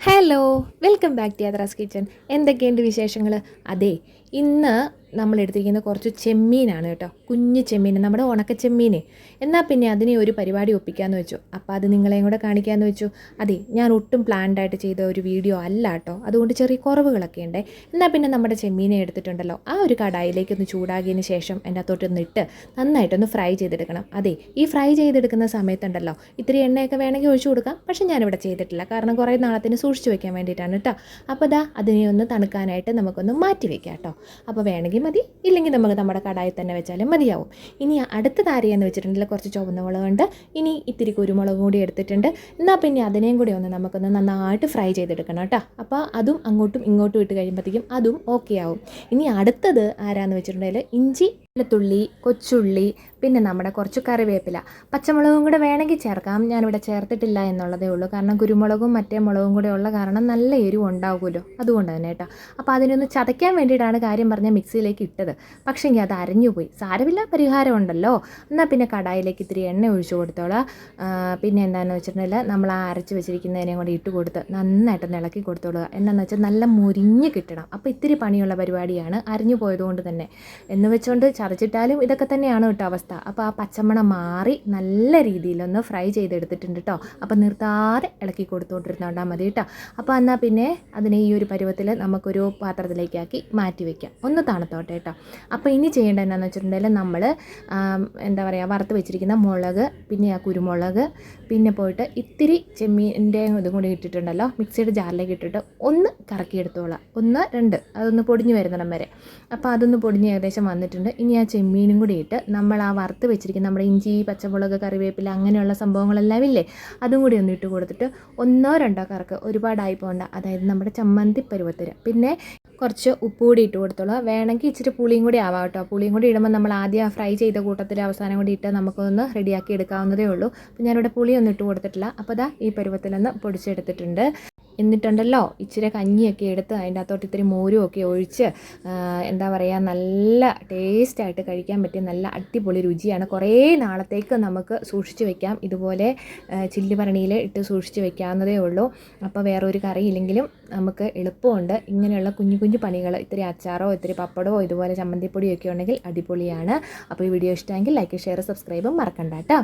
Hello, welcome back to Yathra's kitchen. എന്തൊക്കെയുണ്ട് വിശേഷങ്ങൾ? അതെ, ഇന്ന് നമ്മൾ എടുത്തിരിക്കുന്ന കുറച്ച് ചെമ്മീനാണ് കേട്ടോ. കുഞ്ഞ് ചെമ്മീൻ, നമ്മുടെ ഉണക്ക ചെമ്മീൻ. എന്നാൽ പിന്നെ അതിനെ ഒരു പരിപാടി ഒപ്പിക്കാമെന്ന് വെച്ചു. അപ്പോൾ അത് നിങ്ങളെയും കൂടെ കാണിക്കാമെന്ന് വെച്ചു. അതെ, ഞാൻ ഒട്ടും പ്ലാൻഡായിട്ട് ചെയ്ത ഒരു വീഡിയോ അല്ല കേട്ടോ. അതുകൊണ്ട് ചെറിയ കുറവുകളൊക്കെ ഉണ്ട്. എന്നാൽ പിന്നെ നമ്മുടെ ചെമ്മീനെ എടുത്തിട്ടുണ്ടല്ലോ, ആ ഒരു കടായിലേക്കൊന്ന് ചൂടാകിയതിന് ശേഷം എൻ്റെ അകത്തോട്ടൊന്ന് ഇട്ട് നന്നായിട്ടൊന്ന് ഫ്രൈ ചെയ്തെടുക്കണം. അതെ, ഈ ഫ്രൈ ചെയ്തെടുക്കുന്ന സമയത്തുണ്ടല്ലോ ഇത്തിരി എണ്ണയൊക്കെ വേണമെങ്കിൽ ഒഴിച്ചു കൊടുക്കാം. പക്ഷേ ഞാനിവിടെ ചെയ്തിട്ടില്ല, കാരണം കുറേ നാളത്തിന് സൂക്ഷിച്ച് വെക്കാൻ വേണ്ടിയിട്ടാണ് കേട്ടോ. അപ്പോൾ ദാ അതിനെ ഒന്ന് തണുക്കാനായിട്ട് നമുക്കൊന്ന് മാറ്റി വെക്കാം കേട്ടോ. അപ്പോൾ വേണമെങ്കിൽ മതി, ഇല്ലെങ്കിൽ നമുക്ക് നമ്മുടെ കടായിൽ തന്നെ വെച്ചാലും മതിയാവും. ഇനി അടുത്ത താരയെന്ന് വെച്ചിട്ടുണ്ടെങ്കിൽ കുറച്ച് ചുവന്ന മുളകുണ്ട്, ഇനി ഇത്തിരി കുരുമുളകും കൂടി എടുത്തിട്ടുണ്ട്. എന്നാൽ പിന്നെ അതിനെയും കൂടി ഒന്ന് നമുക്കൊന്ന് നന്നായിട്ട് ഫ്രൈ ചെയ്തെടുക്കണം കേട്ടോ. അപ്പോൾ അതും അങ്ങോട്ടും ഇങ്ങോട്ടും ഇട്ട് കഴിയുമ്പോഴത്തേക്കും അതും ഓക്കെ ആവും. ഇനി അടുത്തത് ആരാന്ന് വെച്ചിട്ടുണ്ടെങ്കിൽ ഇഞ്ചി, വെളുത്തുള്ളി, കൊച്ചുള്ളി, പിന്നെ നമ്മുടെ കുറച്ച് കറിവേപ്പില, പച്ചമുളകും കൂടെ വേണമെങ്കിൽ ചേർക്കാം. ഞാനിവിടെ ചേർത്തിട്ടില്ല എന്നുള്ളതേ ഉള്ളൂ, കാരണം കുരുമുളകും മറ്റേ മുളകും കൂടെ ഉള്ള കാരണം നല്ല എരിവ് ഉണ്ടാകുമല്ലോ, അതുകൊണ്ട് തന്നെ കേട്ടോ. അപ്പോൾ അതിനൊന്ന് ചതയ്ക്കാൻ വേണ്ടിയിട്ടാണ് കാര്യം പറഞ്ഞാൽ മിക്സിയിലേക്ക് ഇട്ടത്. പക്ഷേങ്കിൽ അത് അരഞ്ഞുപോയി. സാരമില്ല, പരിഹാരം ഉണ്ടല്ലോ. എന്നാൽ പിന്നെ കടായിലേക്ക് ഇത്തിരി എണ്ണ ഒഴിച്ചു കൊടുത്തോളാം. പിന്നെ എന്താണെന്ന് വെച്ചിട്ടുണ്ടെങ്കിൽ നമ്മൾ ആ അരച്ച് വെച്ചിരിക്കുന്നതിനെയും കൂടി ഇട്ട് കൊടുത്ത് നന്നായിട്ടൊന്ന് ഇളക്കി കൊടുത്തോളുക. എന്നാന്ന് വെച്ചാൽ നല്ല മുരിഞ്ഞ് കിട്ടണം. അപ്പോൾ ഇത്തിരി പണിയുള്ള പരിപാടിയാണ്, അരിഞ്ഞു പോയതുകൊണ്ട് തന്നെ. എന്ന് വെച്ചുകൊണ്ട് ചതച്ചിട്ടാലും ഇതൊക്കെ തന്നെയാണ് കേട്ടോ അവസ്ഥ. അപ്പോൾ ആ പച്ചമണം മാറി നല്ല രീതിയിലൊന്ന് ഫ്രൈ ചെയ്തെടുത്തിട്ടുണ്ട് കേട്ടോ. അപ്പോൾ നിർത്താതെ ഇളക്കി കൊടുത്തുകൊണ്ടിരുന്നോണ്ടാൽ മതി കേട്ടോ. അപ്പോൾ എന്നാൽ പിന്നെ അതിനെ ഈ ഒരു പരുവത്തിൽ നമുക്കൊരു പാത്രത്തിലേക്കാക്കി മാറ്റി വയ്ക്കാം, ഒന്ന് തണുത്തോട്ടെ കേട്ടോ. അപ്പോൾ ഇനി ചെയ്യേണ്ടത് എന്താണെന്ന് വെച്ചിട്ടുണ്ടെങ്കിൽ നമ്മൾ എന്താ പറയുക, വറുത്ത് വെച്ചിരിക്കുന്ന മുളക്, പിന്നെ ആ കുരുമുളക്, പിന്നെ പോയിട്ട് ഇത്തിരി ചെമ്മീൻ്റെ ഇതും കൂടി ഇട്ടിട്ടുണ്ടല്ലോ, മിക്സിയുടെ ജാറിലേക്ക് ഇട്ടിട്ട് ഒന്ന് കറക്കിയെടുത്തോളാം. 1, 2 അതൊന്ന് പൊടിഞ്ഞ് വരുന്നിടം വരെ. അപ്പോൾ അതൊന്ന് പൊടിഞ്ഞ് ഏകദേശം വന്നിട്ടുണ്ട്. ഇനി ആ ചെമ്മീനും കൂടി ഇട്ട് നമ്മൾ ആ വറുത്ത് വെച്ചിരിക്കുന്ന നമ്മുടെ ഇഞ്ചി, പച്ചമുളക്, കറിവേപ്പില അങ്ങനെയുള്ള സംഭവങ്ങളെല്ലാം ഇല്ലേ, അതും കൂടി ഒന്ന് ഇട്ട് കൊടുത്തിട്ട് 1, 2 കറക്ക്, ഒരുപാടായി പോകണ്ട. അതായത് നമ്മുടെ ചമ്മന്തി പരുവത്തിന്. പിന്നെ കുറച്ച് ഉപ്പ് കൂടി ഇട്ട് കൊടുത്തോളൂ. വേണമെങ്കിൽ ഇച്ചിരി പുളിയും കൂടി ആവാം കേട്ടോ. പുളിയും കൂടി ഇടുമ്പോൾ നമ്മൾ ആദ്യം ഫ്രൈ ചെയ്ത കൂട്ടത്തിൽ അവസാനം കൂടി ഇട്ട് നമുക്കൊന്ന് റെഡിയാക്കി എടുക്കാവുന്നതേ ഉള്ളൂ. അപ്പോൾ ഞാനിവിടെ പുളിയൊന്നും ഇട്ട് കൊടുത്തിട്ടില്ല. അപ്പോൾ ദാ ഈ പരുവത്തിലൊന്ന് പൊടിച്ചെടുത്തിട്ടുണ്ട്. എന്നിട്ടുണ്ടല്ലോ ഇച്ചിരി കഞ്ഞിയൊക്കെ എടുത്ത് അതിൻ്റെ അകത്തോട്ട് ഇത്തിരി മോരും ഒക്കെ ഒഴിച്ച് എന്താ പറയുക, നല്ല ടേസ്റ്റായിട്ട് കഴിക്കാൻ പറ്റിയ നല്ല അടിപൊളി രുചിയാണ്. കുറേ നാളത്തേക്ക് നമുക്ക് സൂക്ഷിച്ച് വെക്കാം. ഇതുപോലെ ചില്ലി ഭരണിയിൽ ഇട്ട് സൂക്ഷിച്ച് വെക്കാവുന്നതേ ഉള്ളൂ. അപ്പോൾ വേറൊരു കറി ഇല്ലെങ്കിലും നമുക്ക് എളുപ്പമുണ്ട്. ഇങ്ങനെയുള്ള കുഞ്ഞു കുഞ്ഞു പണികൾ, ഇത്തിരി അച്ചാറോ ഇത്തിരി പപ്പടമോ ഇതുപോലെ ചമ്മന്തിപ്പൊടിയൊക്കെ ഉണ്ടെങ്കിൽ അടിപൊളിയാണ്. അപ്പോൾ ഈ വീഡിയോ ഇഷ്ടമെങ്കിൽ ലൈക്ക്, ഷെയർ, സബ്സ്ക്രൈബും മറക്കണ്ട കേട്ടോ.